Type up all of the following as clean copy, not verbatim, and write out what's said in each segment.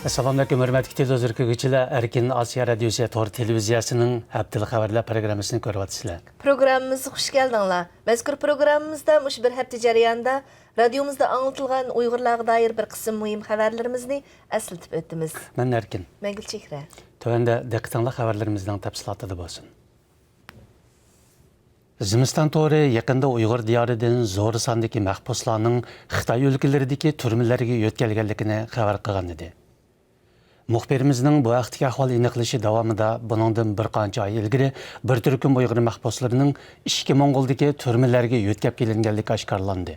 Assalamu alaykum, hörmətli televizor Erkin Asiya Radiosu Tor televiziyasının haftalik xəbərlər proqramısını görüyorsunuz. Programımıza hoş geldinler. Mezkur programımızda muş bir hafta jarayonida radiomuzda anlatılgan Uygurlarga dair bir kısım mühim xəbərlərimizni əsiltib ötdümiz. Ben Erkin. Ben Gülçehre. Tövəndə diqqətinizlə xəbərlərimizdən təfsilatı bolsun. Zimistan Tori yaqında Uyghur diyarıdan zor sandaki mahbuslarning Xitoy ülkələridəki türmələrə yötkəlgənligini xəbər qilgan idi. Muxbirimizning bu vaqtdagi ahvol aniqlashi davomida buningdan bir qancha oy ilgari bir turkum Uyg'ur mahbuslarining ishki Mongoldagi turmalarga yo'tkab kelinganligi oshkorlandi.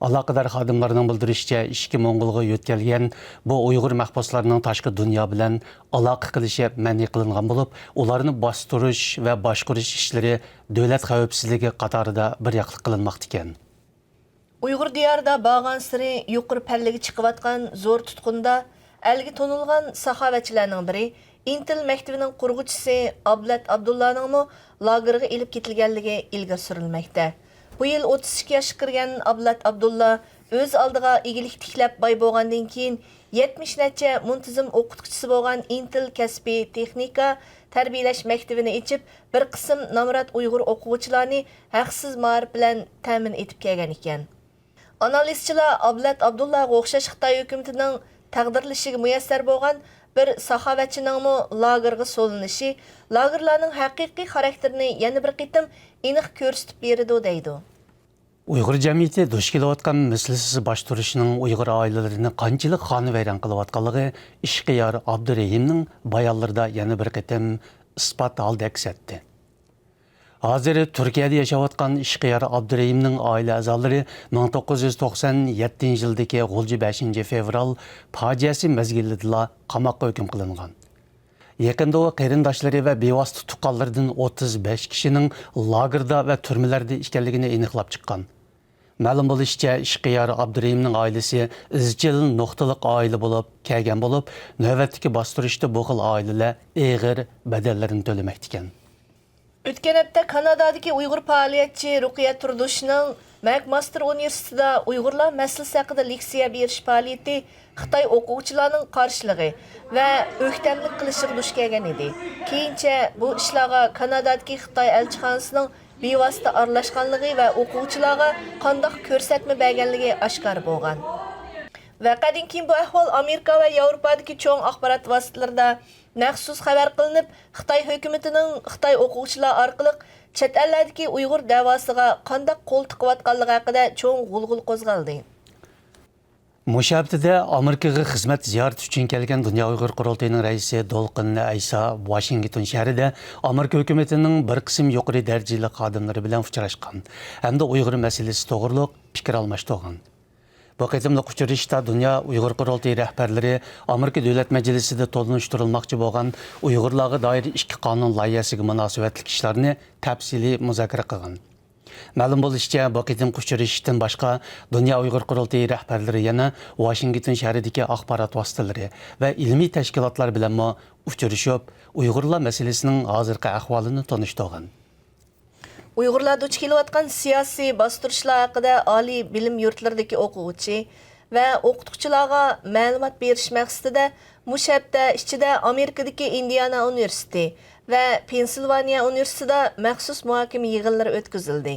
Aloqador xodimlarning bildirishicha, ishki Mongolga yo'tkalgan bu Uyg'ur mahbuslarining tashqi dunyo bilan aloqa qilishi ma'ni qilingan bo'lib, ularni bostirish va boshqarish ishlari davlat xavfsizligi qatorida bir yoqli qilinmoqda ekan. Uyg'ur diyorida bağan siri yuqori pallaga chiqayotgan zo'r tutqunda Әлгі tonulgan sahavetçilerinin biri, Intel məktəbinin qurğucusu Ablat Abdullah'nın mı lagerga elib ketilganligi ilgir sürülməkdə. Bu yıl 32 yaşa kirgan Ablat Abdullah öz aldığa igilik tiklab bay bolgandan keyin 70 neçə muntizim o'qituvchisi bo'lgan Intel kasbiy texnika tarbiyalash maktabini ichib bir qism namrat Uyg'ur o'quvchilarni haqsiz ma'rif bilan ta'min etib kelgan ekan. Analizchilar Ablat Abdullahga o'xshash Xitoy hukumatining taqdirlishiga muyassar bo'lgan bir saxovatchining lagerga solinishi, lagerlarning haqiqiy xarakterini yana bir qitim aniq ko'rsatib berdi deydi. Uyg'ur jamiyati duch kelayotgan mislsiz boshturishning Uyg'ur oilalarini qanchalik xonavayron qilayotganligi ishqiyor Abdurahimning bayonlarida yana bir qitim isbot holda aks etdi. Hozir Turkiyada yashayotgan ishqiyor Abdurahimning oila a'zolari 1997 yildagi 5 fevral fojiasi mezgilida qamoqqa hukm qilingan. Yaqinda u qarindoshlari va bevosita tuqqanlardan 35 kishining lagerda va turmalarda ekanligini aniqlab chiqqan. Ma'lum bo'lishicha, ishqiyor Abdurahimning oilasi izchil nuqtaliq oila bo'lib kelgan bo'lib, navbatdagi bostirishda bu xil oilalar og'ir bedellarini to'lamoqda ekan. Ötken hafta Kanada'daki Uyghur faaliyetçi Rukiye Turduş'un McMaster Üniversitesi'de Uygurlar meselesi hakkında leksiya beriş faaliyeti Xitay okuvchilarning qarshiligi ve öktemlik qilishga duch kelgan edi. Keyincha bu ishlarga Kanadadagi Xitoy elchixonasining bevosita aralashganligi va o'quvchilarga qanday ko'rsatma berganligi oshkor bo'lgan. Vaqadan keyin bu ahvol Amerika va Yevropadagi cho'ng axborot vositalarida maxsus xabar qilinib, Xitoy hukumatining Xitoy o'quvchilar orqali chet ellardagi Uyg'ur davosiga qanday qo'l tiqayotganligi haqida cho'ng g'ulg'ul qo'zg'aldi. Mushabtida Amerikaga xizmat ziyorati uchun kelgan Dunyo Uyg'ur qurultayining raisi Dolqin Aysa Washington shahrida Amerika hukumatining bir qism yuqori darajali xodimlari bilan uchrashgan hamda Uyg'ur masalasi to'g'riliq fikr almashtirgan. Bu qitimliq uchrashishda Dunyo Uyg'ur qurultayi rahbarlari Amerika Davlat Majlisida to'linishtirilmoqchi bo'lgan Uyg'urlarga doir ikki qonun loyihasiga munosabatli ishlarni tafsiliy muzokara qilgan. Ma'lum bo'lishicha, bu qitimliq uchrashishdan boshqa Dunyo Uyg'ur qurultayi rahbarlari yana Washington shahridagi axborot vositalari va ilmiy tashkilotlar bilan uchrashib, Uyg'urlar masalasining hozirgi ahvolini tanishtirgan. Uyg'urlar duch kelayotgan siyosiy bostirishlar haqida oliy bilim yurtlaridagi o'quvchi va o'qituvchilarga ma'lumot berish maqsadida mushabda ichida Amerikadagi Indiana universiteti va Pensilvaniya universitetida maxsus muhokama yig'inlari o'tkazildi.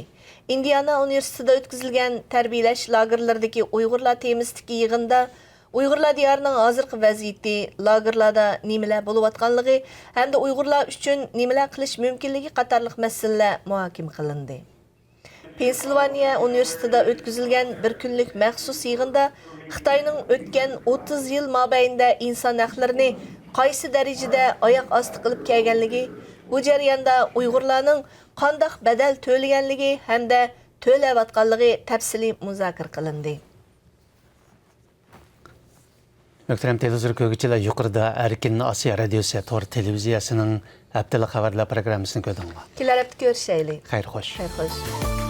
Indiana universitetida o'tkazilgan tarbiyalash lagerlaridagi Uyg'urlar temasidagi yig'inda Uyg'urlar diyarining hozirgi vaziyati, lagerlarda nimalar bo'layotganligi hamda Uyg'urlar uchun nimalar qilish mumkinligi qatorliq masalalar muhokama qilindi. Pensilvaniya universitetida o'tkazilgan bir kunlik maxsus yig'inda Xitoyning o'tgan 30 yil mobaynida inson haqlarini qaysi darajada oyoq osti qilib kelganligi, bu jarayonda Uyg'urlarning qanday badal to'laganligi hamda to'layotganligi tafsiliy muzokara qilindi. Möhtərəm televizor görgüçülər, yuqorida Erkin Asiya Radiosu Tor televiziyasının haftalik xəbərlər proqramısını gördünüz. Kelar hafta görüşəylik. Xeyr xoş. Xeyr xoş.